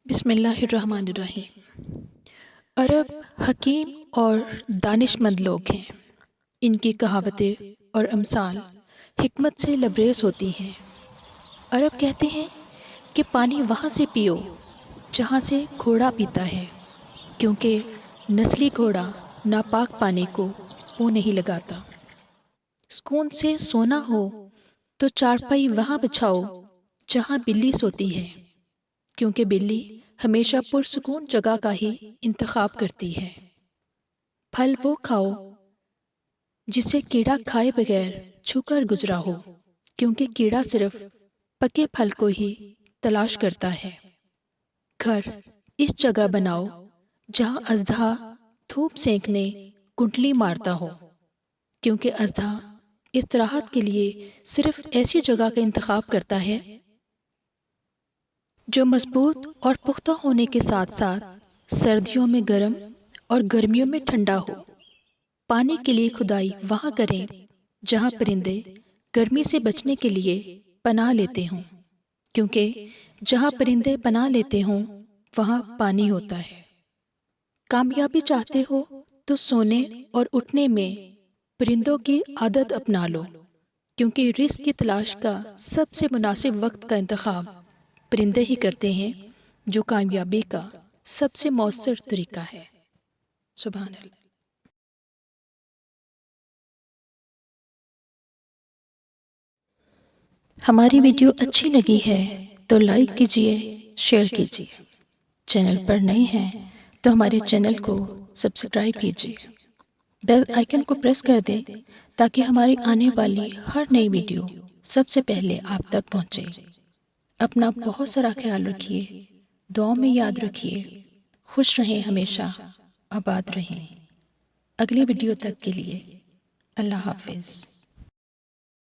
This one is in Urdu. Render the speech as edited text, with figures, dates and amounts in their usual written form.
بسم اللہ الرحمن الرحیم۔ عرب حکیم اور دانش مند لوگ ہیں۔ ان کی کہاوتیں اور امثال حکمت سے لبریز ہوتی ہیں۔ عرب کہتے ہیں کہ پانی وہاں سے پیو جہاں سے گھوڑا پیتا ہے، کیونکہ نسلی گھوڑا ناپاک پانی کو منہ نہیں لگاتا۔ سکون سے سونا ہو تو چارپائی وہاں بچھاؤ جہاں بلی سوتی ہے، کیونکہ بلی ہمیشہ پرسکون جگہ کا ہی انتخاب کرتی ہے۔ پھل وہ کھاؤ جسے کیڑا کھائے بغیر چھو کر گزرا ہو، کیونکہ کیڑا صرف پکے پھل کو ہی تلاش کرتا ہے۔ گھر اس جگہ بناؤ جہاں اژدہا دھوپ سینکنے کنڈلی مارتا ہو، کیونکہ اژدہا استراحت کے لیے صرف ایسی جگہ کا انتخاب کرتا ہے جو مضبوط اور پختہ ہونے کے ساتھ ساتھ سردیوں میں گرم اور گرمیوں میں ٹھنڈا ہو۔ پانی کے لیے کھدائی وہاں کریں جہاں پرندے گرمی سے بچنے کے لیے پناہ لیتے ہوں، کیونکہ جہاں پرندے پناہ لیتے ہوں وہاں پانی ہوتا ہے۔ کامیابی چاہتے ہو تو سونے اور اٹھنے میں پرندوں کی عادت اپنا لو، کیونکہ رزق کی تلاش کا سب سے مناسب وقت کا انتخاب پرندے ہی کرتے ہیں، جو کامیابی کا سب سے مؤثر طریقہ ہے۔ سبحان اللہ۔ ہماری ویڈیو اچھی لگی ہے تو لائک کیجئے، شیئر کیجئے۔ چینل پر نئے ہیں تو ہمارے چینل کو سبسکرائب کیجئے، بیل آئیکن کو پریس کر دیں تاکہ ہماری آنے والی ہر نئی ویڈیو سب سے پہلے آپ تک پہنچے۔ اپنا بہت سارا خیال رکھیے، دعاؤں میں یاد رکھیے، خوش رہیں، ہمیشہ آباد رہیں۔ اگلی ویڈیو تک کے لیے اللہ حافظ۔